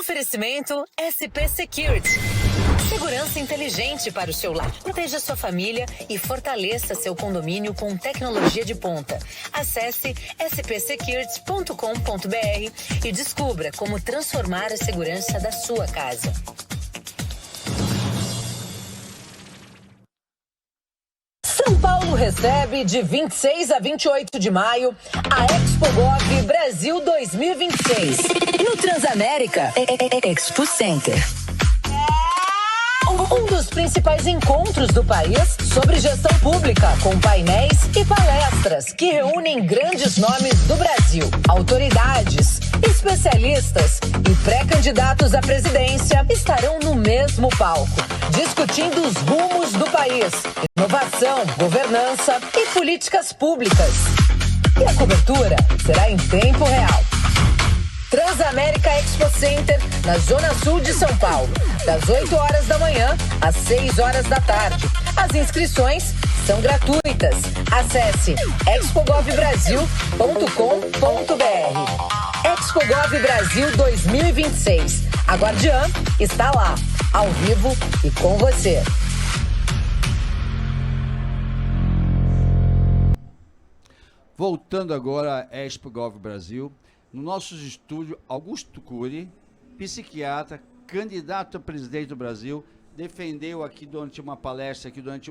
Oferecimento SP Security. Segurança inteligente para o seu lar. Proteja sua família e fortaleça seu condomínio com tecnologia de ponta. Acesse spsecurity.com.br e descubra como transformar a segurança da sua casa. São Paulo recebe de 26 a 28 de maio a ExpoGov Brasil 2026 no Transamérica Expo Center. Um dos principais encontros do país sobre gestão pública, com painéis e palestras que reúnem grandes nomes do Brasil, autoridades, especialistas e pré-candidatos à presidência estarão no mesmo palco, discutindo os rumos do país, inovação, governança e políticas públicas. E a cobertura será em tempo real. Transamérica Expo Center, na Zona Sul de São Paulo, das 8 horas da manhã às 6 horas da tarde. As inscrições são gratuitas. Acesse expogovbrasil.com.br. ExpoGov Brasil 2026. A Guardiã está lá, ao vivo e com você. Voltando agora à ExpoGov Brasil, no nosso estúdio, Augusto Cury, psiquiatra, candidato a presidente do Brasil, defendeu aqui durante uma palestra, aqui durante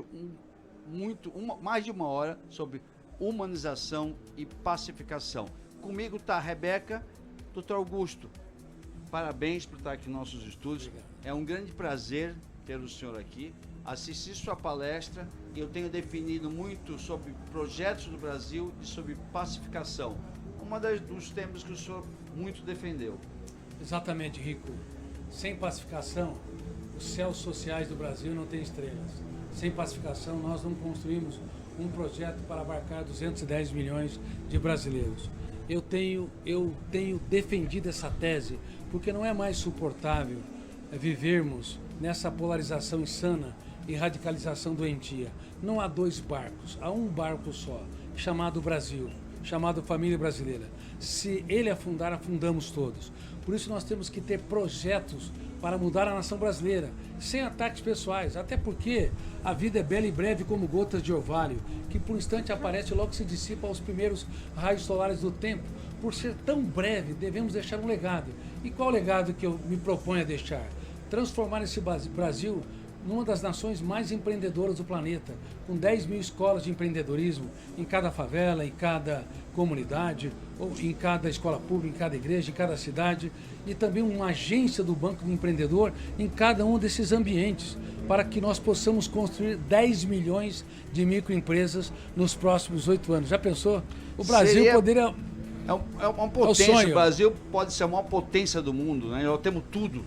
mais de uma hora, sobre humanização e pacificação. Comigo está a Rebeca. Doutor Augusto, parabéns por estar aqui nos nossos estúdios. Obrigado. É um grande prazer ter o senhor aqui. Assisti sua palestra e eu tenho definido muito sobre projetos do Brasil e sobre pacificação. Dos temas que o senhor muito defendeu. Exatamente, Rico. Sem pacificação, os céus sociais do Brasil não têm estrelas. Sem pacificação, nós não construímos um projeto para abarcar 210 milhões de brasileiros. Eu tenho defendido essa tese porque não é mais suportável vivermos nessa polarização insana e radicalização doentia. Não há dois barcos, há um barco só, chamado Brasil, chamado família brasileira. Se ele afundar, afundamos todos. Por isso nós temos que ter projetos para mudar a nação brasileira, sem ataques pessoais, até porque a vida é bela e breve como gotas de orvalho, que por um instante aparece e logo se dissipa aos primeiros raios solares do tempo. Por ser tão breve, devemos deixar um legado. E qual legado que eu me proponho a deixar? Transformar esse Brasil numa das nações mais empreendedoras do planeta, com 10 mil escolas de empreendedorismo em cada favela, em cada comunidade, ou em cada escola pública, em cada igreja, em cada cidade, e também uma agência do Banco do Empreendedor em cada um desses ambientes, para que nós possamos construir 10 milhões de microempresas nos próximos 8 anos. Já pensou? O Brasil poderia... É uma potência, o Brasil pode ser a maior potência do mundo, né? Nós temos tudo.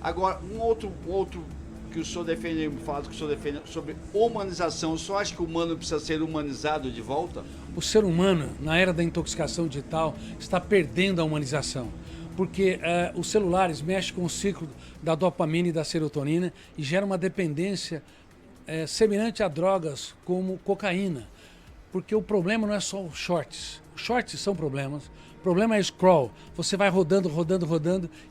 Agora, um outro que o senhor defende, fato que o senhor defende sobre humanização, o senhor acha que o humano precisa ser humanizado de volta? O ser humano, na era da intoxicação digital, está perdendo a humanização, porque os celulares mexem com o ciclo da dopamina e da serotonina e geram uma dependência semelhante a drogas como cocaína, porque o problema não é só os shorts. Os shorts são problemas. O problema é scroll. Você vai rodando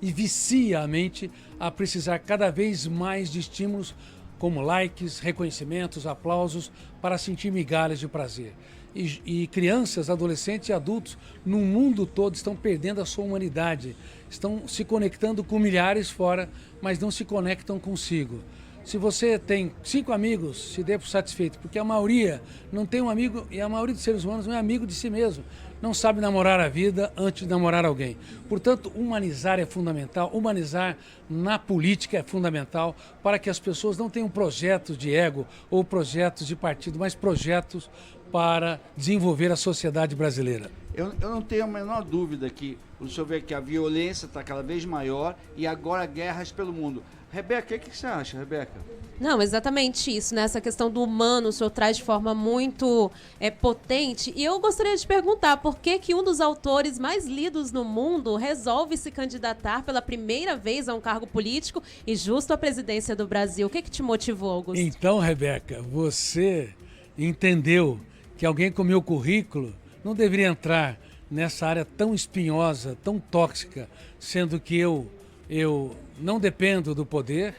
e vicia a mente a precisar cada vez mais de estímulos como likes, reconhecimentos, aplausos para sentir migalhas de prazer. E crianças, adolescentes e adultos no mundo todo estão perdendo a sua humanidade. Estão se conectando com milhares fora, mas não se conectam consigo. Se você tem 5 amigos, se dê por satisfeito, porque a maioria não tem um amigo, e a maioria dos seres humanos não é amigo de si mesmo. Não sabe namorar a vida antes de namorar alguém. Portanto, humanizar é fundamental, humanizar na política é fundamental para que as pessoas não tenham projetos de ego ou projetos de partido, mas projetos para desenvolver a sociedade brasileira. Eu não tenho a menor dúvida que o senhor vê que a violência está cada vez maior e agora guerras pelo mundo. Rebeca, o que você acha, Rebeca? Não, exatamente isso, né? Essa questão do humano, o senhor traz de forma muito potente. E eu gostaria de perguntar por que um dos autores mais lidos no mundo resolve se candidatar pela primeira vez a um cargo político e justo à presidência do Brasil. O que te motivou, Augusto? Então, Rebeca, você entendeu que alguém com meu currículo não deveria entrar nessa área tão espinhosa, tão tóxica, sendo que eu Eu não dependo do poder,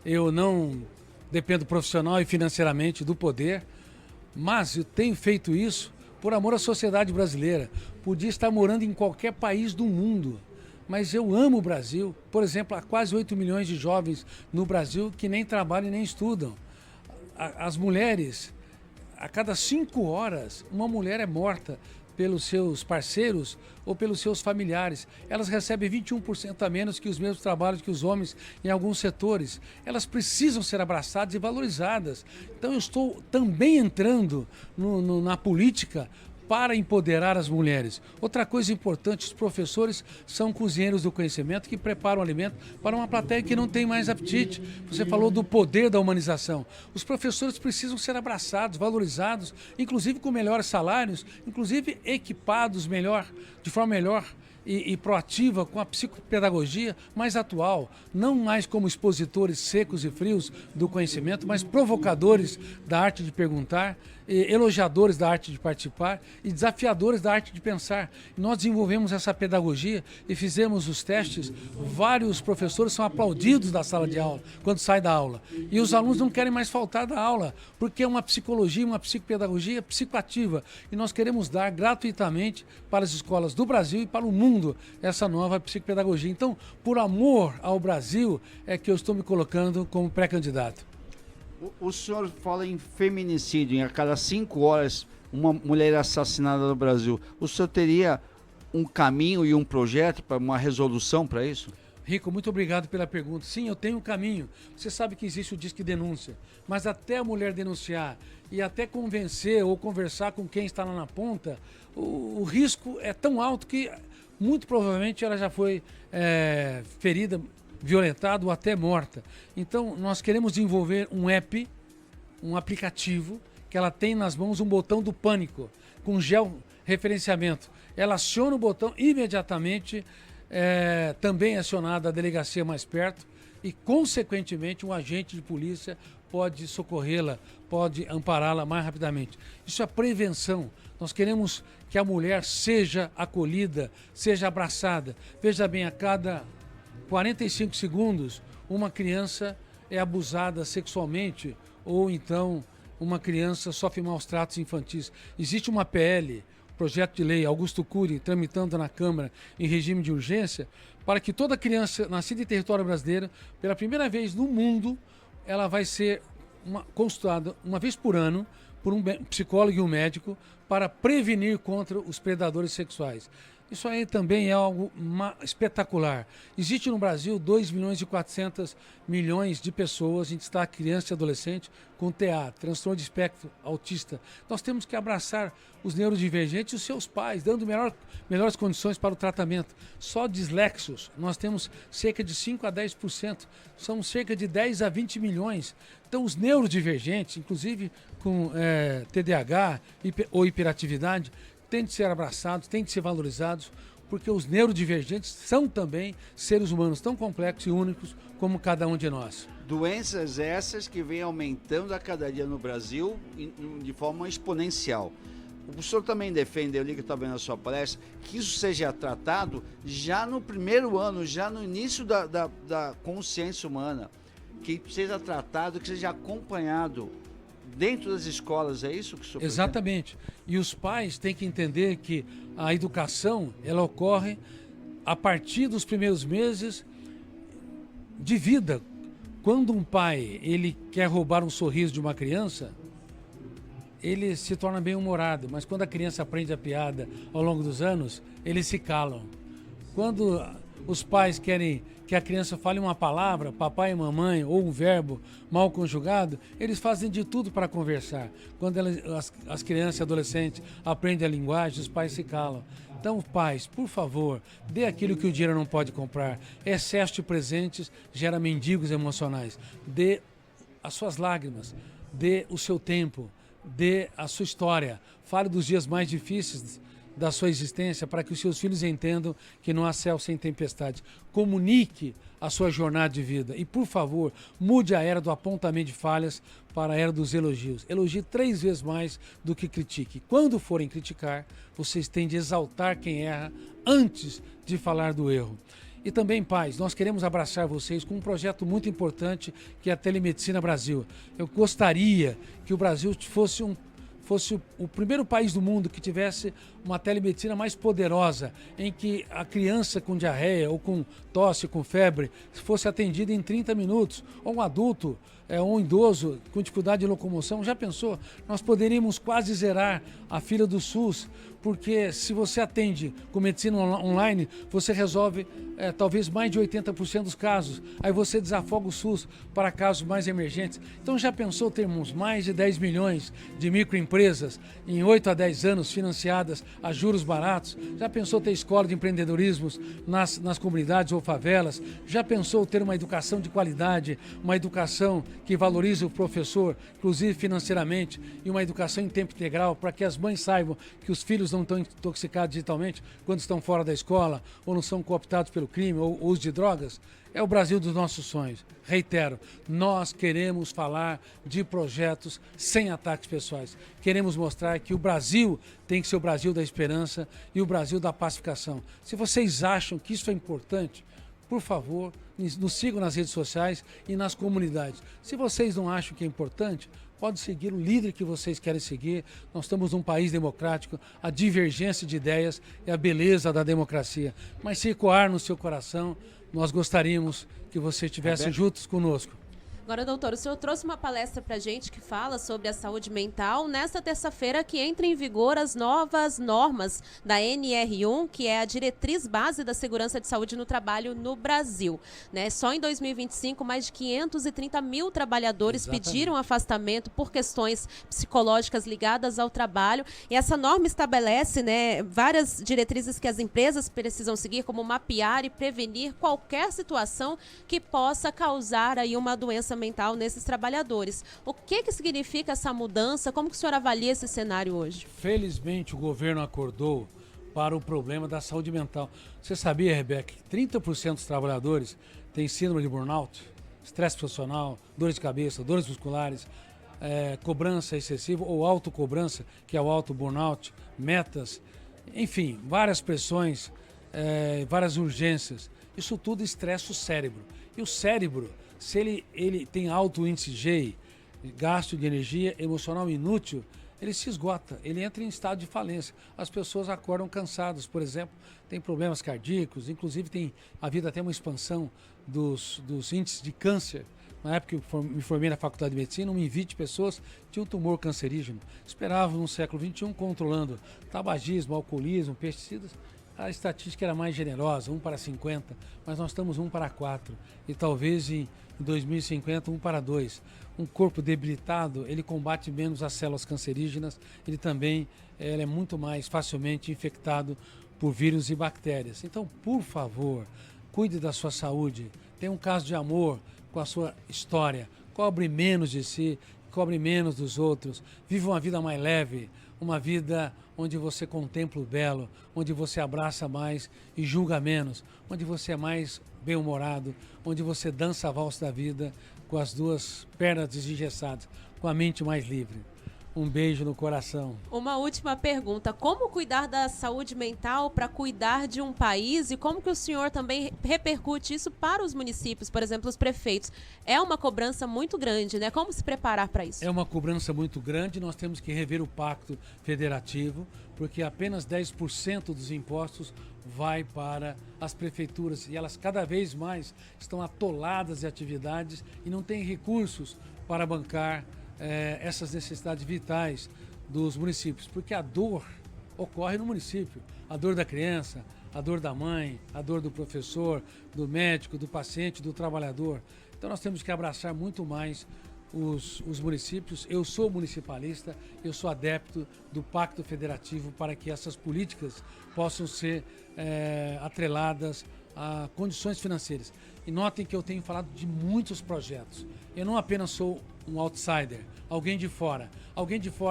eu não dependo profissional e financeiramente do poder, mas eu tenho feito isso por amor à sociedade brasileira. Podia estar morando em qualquer país do mundo, mas eu amo o Brasil. Por exemplo, há quase 8 milhões de jovens no Brasil que nem trabalham e nem estudam. As mulheres, a cada 5 horas, uma mulher é morta pelos seus parceiros ou pelos seus familiares. Elas recebem 21% a menos que os mesmos trabalhos que os homens em alguns setores. Elas precisam ser abraçadas e valorizadas. Então eu estou também entrando na política para empoderar as mulheres. Outra coisa importante, os professores são cozinheiros do conhecimento que preparam alimento para uma plateia que não tem mais apetite. Você falou do poder da humanização. Os professores precisam ser abraçados, valorizados, inclusive com melhores salários, inclusive equipados melhor, de forma melhor e proativa com a psicopedagogia mais atual, não mais como expositores secos e frios do conhecimento, mas provocadores da arte de perguntar, elogiadores da arte de participar e desafiadores da arte de pensar. Nós desenvolvemos essa pedagogia e fizemos os testes. Vários professores são aplaudidos da sala de aula quando saem da aula. E os alunos não querem mais faltar da aula, porque é uma psicologia, uma psicopedagogia psicoativa. E nós queremos dar gratuitamente para as escolas do Brasil e para o mundo essa nova psicopedagogia. Então, por amor ao Brasil, é que eu estou me colocando como pré-candidato. O senhor fala em feminicídio, em a cada 5 horas uma mulher assassinada no Brasil. O senhor teria um caminho e um projeto para uma resolução para isso? Rico, muito obrigado pela pergunta. Sim, eu tenho um caminho. Você sabe que existe o Disque Denúncia, mas até a mulher denunciar e até convencer ou conversar com quem está lá na ponta, o risco é tão alto que muito provavelmente ela já foi ferida, violentada ou até morta. Então, nós queremos desenvolver um app, um aplicativo, que ela tem nas mãos um botão do pânico, com georreferenciamento. Ela aciona o botão imediatamente, também é acionada a delegacia mais perto e, consequentemente, um agente de polícia pode socorrê-la, pode ampará-la mais rapidamente. Isso é prevenção. Nós queremos que a mulher seja acolhida, seja abraçada. Veja bem, a cada 45 segundos, uma criança é abusada sexualmente ou então uma criança sofre maus tratos infantis. Existe uma PL, projeto de lei Augusto Cury, tramitando na Câmara em regime de urgência, para que toda criança nascida em território brasileiro, pela primeira vez no mundo, ela vai ser consultada uma vez por ano por um psicólogo e um médico para prevenir contra os predadores sexuais. Isso aí também é algo espetacular. Existe no Brasil 2 milhões e 400 milhões de pessoas, em destaque criança e adolescente, com TA, transtorno de espectro autista. Nós temos que abraçar os neurodivergentes e os seus pais, dando melhores condições para o tratamento. Só dislexos, nós temos cerca de 5 a 10%, são cerca de 10 a 20 milhões. Então, os neurodivergentes, inclusive com TDAH ou hiperatividade, têm de ser abraçados, têm de ser valorizados, porque os neurodivergentes são também seres humanos tão complexos e únicos como cada um de nós. Doenças essas que vêm aumentando a cada dia no Brasil de forma exponencial. O senhor também defende, eu li que está vendo a sua palestra, que isso seja tratado já no primeiro ano, já no início da consciência humana, que seja tratado, que seja acompanhado dentro das escolas, é isso que o senhor pretende? Exatamente. E os pais têm que entender que a educação, ela ocorre a partir dos primeiros meses de vida. Quando um pai, ele quer roubar um sorriso de uma criança, ele se torna bem-humorado, mas quando a criança aprende a piada ao longo dos anos, eles se calam. Quando os pais querem que a criança fale uma palavra, papai e mamãe, ou um verbo mal conjugado, eles fazem de tudo para conversar. Quando as crianças e adolescentes aprendem a linguagem, os pais se calam. Então, pais, por favor, dê aquilo que o dinheiro não pode comprar. Excesso de presentes gera mendigos emocionais. Dê as suas lágrimas, dê o seu tempo, dê a sua história. Fale dos dias mais difíceis da sua existência para que os seus filhos entendam que não há céu sem tempestade. Comunique a sua jornada de vida e, por favor, mude a era do apontamento de falhas para a era dos elogios. Elogie 3 vezes mais do que critique. Quando forem criticar, vocês têm de exaltar quem erra antes de falar do erro. E também, pais, nós queremos abraçar vocês com um projeto muito importante que é a Telemedicina Brasil. Eu gostaria que o Brasil fosse o primeiro país do mundo que tivesse uma telemedicina mais poderosa, em que a criança com diarreia ou com tosse, com febre, fosse atendida em 30 minutos, ou um adulto, um idoso com dificuldade de locomoção. Já pensou? Nós poderíamos quase zerar a fila do SUS, porque se você atende com medicina online, você resolve talvez mais de 80% dos casos. Aí você desafoga o SUS para casos mais emergentes. Então já pensou termos mais de 10 milhões de microempresas em 8 a 10 anos financiadas a juros baratos? Já pensou ter escola de empreendedorismo nas comunidades ou favelas? Já pensou ter uma educação de qualidade, uma educação que valorize o professor, inclusive financeiramente, e uma educação em tempo integral para que as mães saibam que os filhos não estão intoxicados digitalmente quando estão fora da escola ou não são cooptados pelo crime ou uso de drogas? É o Brasil dos nossos sonhos. Reitero, nós queremos falar de projetos sem ataques pessoais. Queremos mostrar que o Brasil tem que ser o Brasil da esperança e o Brasil da pacificação. Se vocês acham que isso é importante, por favor, nos sigam nas redes sociais e nas comunidades. Se vocês não acham que é importante, pode seguir o líder que vocês querem seguir. Nós estamos num país democrático, a divergência de ideias é a beleza da democracia. Mas se ecoar no seu coração, nós gostaríamos que você estivesse juntos conosco. Agora, doutor, o senhor trouxe uma palestra para a gente que fala sobre a saúde mental nesta terça-feira, que entra em vigor as novas normas da NR1, que é a Diretriz Base da Segurança de Saúde no Trabalho no Brasil. Né? Só em 2025, mais de 530 mil trabalhadores pediram afastamento por questões psicológicas ligadas ao trabalho. E essa norma estabelece, né, várias diretrizes que as empresas precisam seguir, como mapear e prevenir qualquer situação que possa causar aí uma doença mental nesses trabalhadores. O que significa essa mudança? Como que o senhor avalia esse cenário hoje? Felizmente o governo acordou para o problema da saúde mental. Você sabia, Rebeca, que 30% dos trabalhadores têm síndrome de burnout, estresse profissional, dores de cabeça, dores musculares, cobrança excessiva ou autocobrança, que é o auto-burnout, metas, enfim, várias pressões, várias urgências. Isso tudo estressa o cérebro. E o cérebro, se ele tem alto índice G, gasto de energia emocional inútil, ele se esgota, ele entra em estado de falência. As pessoas acordam cansadas, por exemplo, tem problemas cardíacos, inclusive tem havido até uma expansão dos índices de câncer. Na época que eu me formei na Faculdade de Medicina, uma em 20 pessoas tinham um tumor cancerígeno. Esperavam no século XXI, controlando tabagismo, alcoolismo, pesticidas, a estatística era mais generosa, 1 para 50, mas nós estamos 1 para 4 e talvez em 2050 1 para 2. Um corpo debilitado, ele combate menos as células cancerígenas, ele também é muito mais facilmente infectado por vírus e bactérias. Então, por favor, cuide da sua saúde, tenha um caso de amor com a sua história, cobre menos de si, cobre menos dos outros, viva uma vida mais leve, uma vida onde você contempla o belo, onde você abraça mais e julga menos, onde você é mais bem-humorado, onde você dança a valsa da vida com as duas pernas desengessadas, com a mente mais livre. Um beijo no coração. Uma última pergunta. Como cuidar da saúde mental para cuidar de um país e como que o senhor também repercute isso para os municípios, por exemplo, os prefeitos? É uma cobrança muito grande, né? Como se preparar para isso? É uma cobrança muito grande, nós temos que rever o pacto federativo, porque apenas 10% dos impostos vai para as prefeituras e elas cada vez mais estão atoladas de atividades e não têm recursos para bancar essas necessidades vitais dos municípios, porque a dor ocorre no município, a dor da criança, a dor da mãe, a dor do professor, do médico, do paciente, do trabalhador. Então nós temos que abraçar muito mais os municípios. Eu sou municipalista, eu sou adepto do Pacto Federativo para que essas políticas possam ser atreladas a condições financeiras. E notem que eu tenho falado de muitos projetos. Eu não apenas sou um outsider, alguém de fora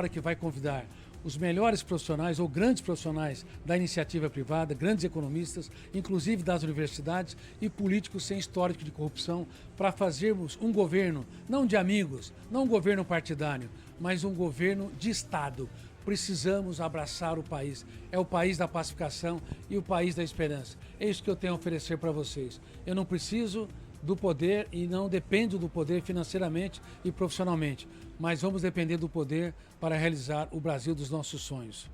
que vai convidar os melhores profissionais ou grandes profissionais da iniciativa privada, grandes economistas, inclusive das universidades e políticos sem histórico de corrupção, para fazermos um governo, não de amigos, não um governo partidário, mas um governo de Estado, Precisamos abraçar o país. É o país da pacificação e o país da esperança. É isso que eu tenho a oferecer para vocês. Eu não preciso do poder e não dependo do poder financeiramente e profissionalmente, mas vamos depender do poder para realizar o Brasil dos nossos sonhos.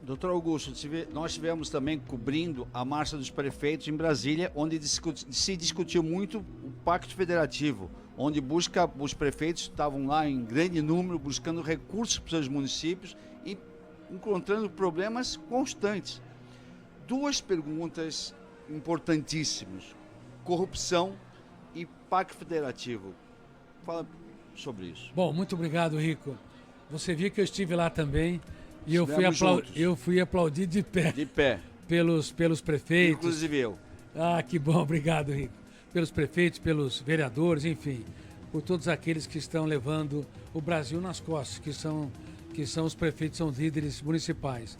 Doutor Augusto, nós estivemos também cobrindo a Marcha dos Prefeitos em Brasília, onde se discutiu muito o Pacto Federativo, onde os prefeitos estavam lá em grande número, buscando recursos para os seus municípios e encontrando problemas constantes. Duas perguntas importantíssimas: corrupção e Pacto Federativo. Fala sobre isso. Bom, muito obrigado, Rico. Você viu que eu estive lá também e eu fui aplaudir de pé. De pé. Pelos prefeitos. Inclusive eu. Ah, que bom, obrigado, Rico. Pelos prefeitos, pelos vereadores, enfim, por todos aqueles que estão levando o Brasil nas costas, que são os prefeitos, são líderes municipais.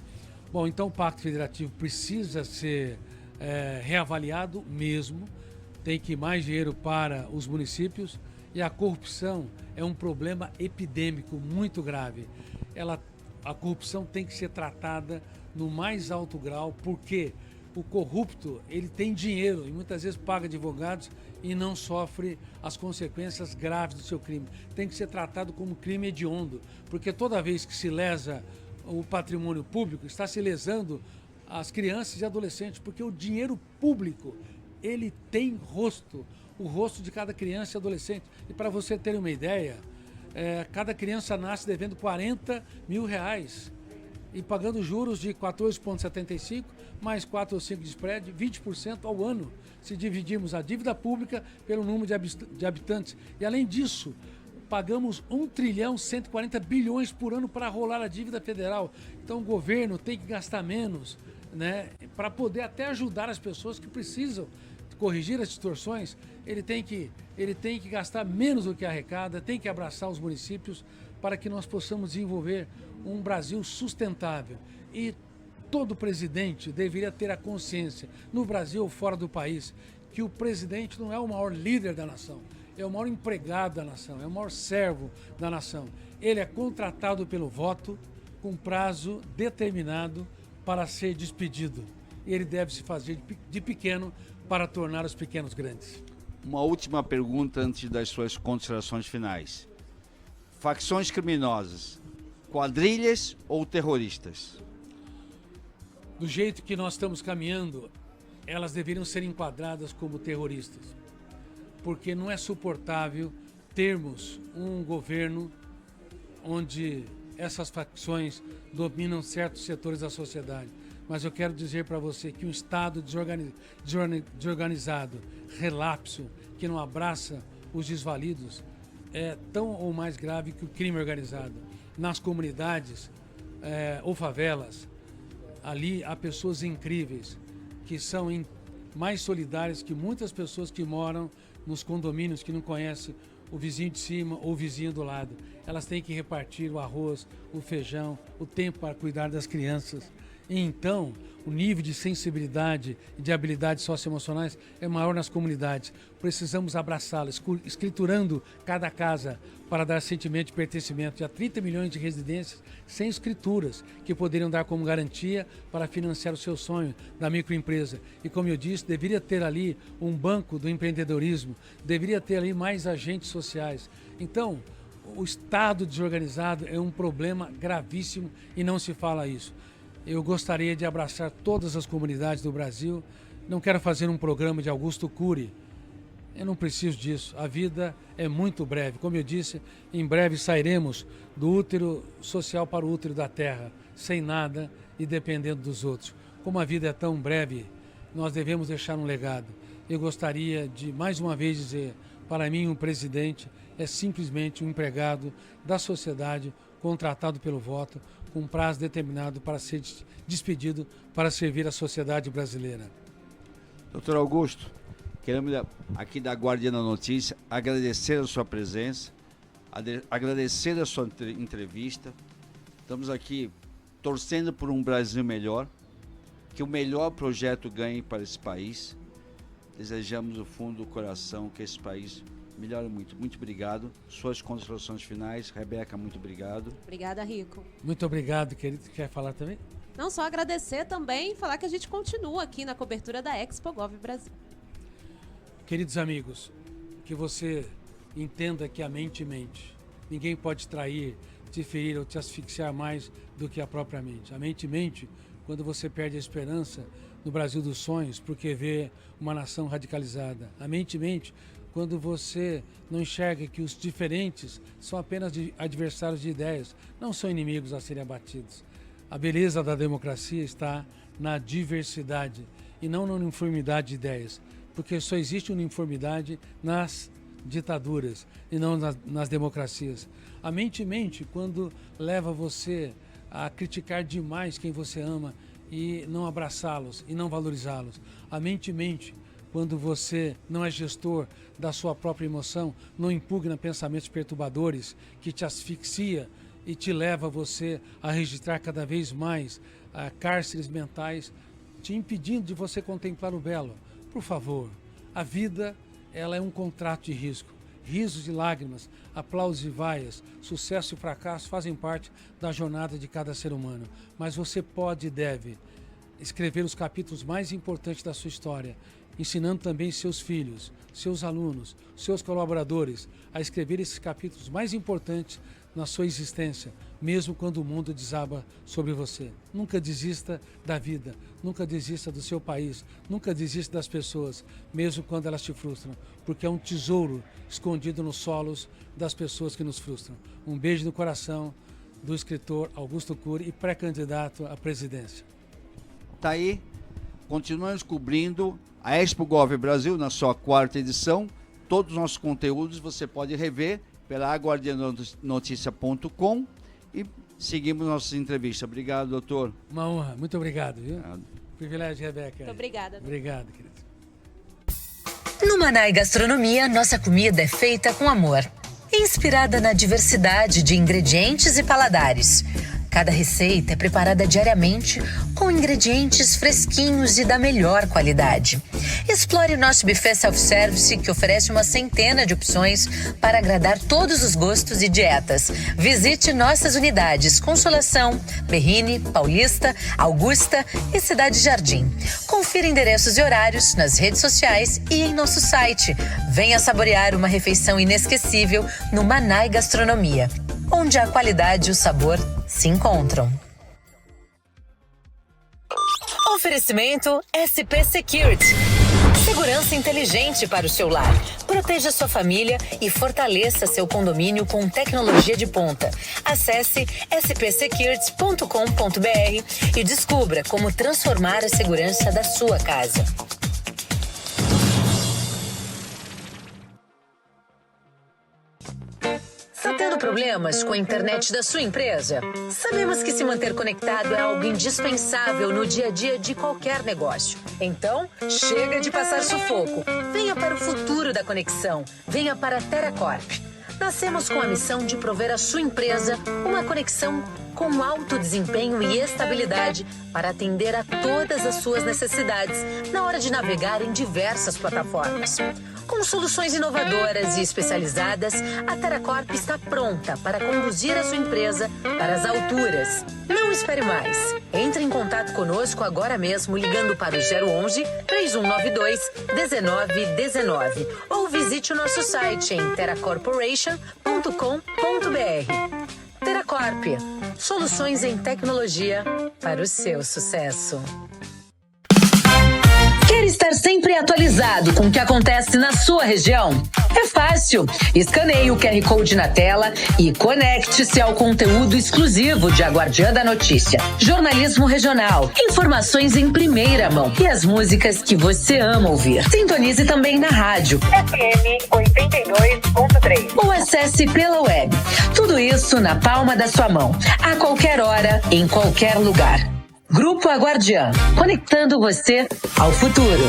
Bom, então o Pacto Federativo precisa ser reavaliado mesmo, tem que ir mais dinheiro para os municípios, e a corrupção é um problema epidêmico muito grave. A corrupção tem que ser tratada no mais alto grau, porque o corrupto, ele tem dinheiro e muitas vezes paga advogados e não sofre as consequências graves do seu crime. Tem que ser tratado como crime hediondo, porque toda vez que se lesa o patrimônio público, está se lesando as crianças e adolescentes, porque o dinheiro público, ele tem rosto, o rosto de cada criança e adolescente. E para você ter uma ideia, cada criança nasce devendo R$40 mil e pagando juros de 14,75 mais 4 ou 5 de spread, 20% ao ano, se dividirmos a dívida pública pelo número de habitantes. E além disso, pagamos 1,140 trilhão por ano para rolar a dívida federal. Então o governo tem que gastar menos, né, para poder até ajudar as pessoas que precisam corrigir as distorções. Ele tem que gastar menos do que arrecada, tem que abraçar os municípios para que nós possamos desenvolver um Brasil sustentável. E todo presidente deveria ter a consciência, no Brasil ou fora do país, que o presidente não é o maior líder da nação, é o maior empregado da nação, é o maior servo da nação. Ele é contratado pelo voto com prazo determinado para ser despedido. E ele deve se fazer de pequeno para tornar os pequenos grandes. Uma última pergunta antes das suas considerações finais. Facções criminosas, quadrilhas ou terroristas? Do jeito que nós estamos caminhando, elas deveriam ser enquadradas como terroristas, porque não é suportável termos um governo onde essas facções dominam certos setores da sociedade. Mas eu quero dizer para você que um Estado desorganizado, relapso, que não abraça os desvalidos, é tão ou mais grave que o crime organizado. Nas comunidades ou favelas, ali há pessoas incríveis, que são mais solidárias que muitas pessoas que moram nos condomínios, que não conhecem o vizinho de cima ou o vizinho do lado. Elas têm que repartir o arroz, o feijão, o tempo para cuidar das crianças. E então, o nível de sensibilidade e de habilidades socioemocionais é maior nas comunidades. Precisamos abraçá-las, escriturando cada casa para dar sentimento de pertencimento. Há 30 milhões de residências sem escrituras, que poderiam dar como garantia para financiar o seu sonho da microempresa. E como eu disse, deveria ter ali um banco do empreendedorismo, deveria ter ali mais agentes sociais. Então, o Estado desorganizado é um problema gravíssimo e não se fala isso. Eu gostaria de abraçar todas as comunidades do Brasil. Não quero fazer um programa de Augusto Cury. Eu não preciso disso. A vida é muito breve. Como eu disse, em breve sairemos do útero social para o útero da terra, sem nada e dependendo dos outros. Como a vida é tão breve, nós devemos deixar um legado. Eu gostaria de, mais uma vez, dizer, para mim, um presidente é simplesmente um empregado da sociedade, contratado pelo voto, com prazo determinado para ser despedido para servir a sociedade brasileira. Doutor Augusto, queremos aqui da Guardiã da Notícia agradecer a sua presença, agradecer a sua entrevista. Estamos aqui torcendo por um Brasil melhor, que o melhor projeto ganhe para esse país. Desejamos do fundo do coração que esse país Melhora muito. Muito obrigado. Suas considerações finais. Rebeca, muito obrigado. Obrigada, Rico. Muito obrigado, querido. Quer falar também? Não só agradecer também, falar que a gente continua aqui na cobertura da Expo Gov Brasil. Queridos amigos, que você entenda que a mente mente. Ninguém pode trair, te ferir ou te asfixiar mais do que a própria mente. A mente mente quando você perde a esperança no Brasil dos sonhos porque vê uma nação radicalizada. A mente mente quando você não enxerga que os diferentes são apenas adversários de ideias, não são inimigos a serem abatidos. A beleza da democracia está na diversidade e não na uniformidade de ideias, porque só existe uniformidade nas ditaduras e não nas democracias. A mente mente quando leva você a criticar demais quem você ama e não abraçá-los e não valorizá-los. A mente mente quando você não é gestor da sua própria emoção, não impugna pensamentos perturbadores que te asfixia e te leva você a registrar cada vez mais cárceres mentais, te impedindo de você contemplar o belo. Por favor, a vida ela é um contrato de risco. Risos e lágrimas, aplausos e vaias, sucesso e fracasso fazem parte da jornada de cada ser humano. Mas você pode e deve escrever os capítulos mais importantes da sua história, ensinando também seus filhos, seus alunos, seus colaboradores a escrever esses capítulos mais importantes na sua existência, mesmo quando o mundo desaba sobre você. Nunca desista da vida, nunca desista do seu país, nunca desista das pessoas, mesmo quando elas te frustram, porque é um tesouro escondido nos solos das pessoas que nos frustram. Um beijo no coração do escritor Augusto Cury e pré-candidato à presidência. Tá aí, continuamos cobrindo a Expo Gov Brasil na sua 4ª edição. Todos os nossos conteúdos você pode rever pela aguardianoticia.com e seguimos nossas entrevistas. Obrigado, doutor. Uma honra, muito obrigado, viu? Obrigado. Privilégio, Rebeca. Muito obrigada. Obrigado, querido. No Manai Gastronomia, nossa comida é feita com amor, inspirada na diversidade de ingredientes e paladares. Cada receita é preparada diariamente com ingredientes fresquinhos e da melhor qualidade. Explore nosso buffet self-service, que oferece uma centena de opções para agradar todos os gostos e dietas. Visite nossas unidades Consolação, Berrini, Paulista, Augusta e Cidade Jardim. Confira endereços e horários nas redes sociais e em nosso site. Venha saborear uma refeição inesquecível no Manai Gastronomia, onde a qualidade e o sabor se encontram. Oferecimento SP Security. Segurança inteligente para o seu lar. Proteja sua família e fortaleça seu condomínio com tecnologia de ponta. Acesse spsecurity.com.br e descubra como transformar a segurança da sua casa. Está tendo problemas com a internet da sua empresa? Sabemos que se manter conectado é algo indispensável no dia a dia de qualquer negócio. Então, chega de passar sufoco. Venha para o futuro da conexão. Venha para a TerraCorp. Nascemos com a missão de prover à sua empresa uma conexão com alto desempenho e estabilidade para atender a todas as suas necessidades na hora de navegar em diversas plataformas. Com soluções inovadoras e especializadas, a TerraCorp está pronta para conduzir a sua empresa para as alturas. Não espere mais. Entre em contato conosco agora mesmo ligando para o 011 3192 1919 ou visite o nosso site em terracorporation.com.br. TerraCorp, soluções em tecnologia para o seu sucesso. Quer estar sempre atualizado com o que acontece na sua região? É fácil. Escaneie o QR Code na tela e conecte-se ao conteúdo exclusivo de A Guardiã da Notícia. Jornalismo regional, informações em primeira mão e as músicas que você ama ouvir. Sintonize também na rádio FM 82.3 ou acesse pela web. Tudo isso na palma da sua mão, a qualquer hora, em qualquer lugar. Grupo A Guardiã, conectando você ao futuro.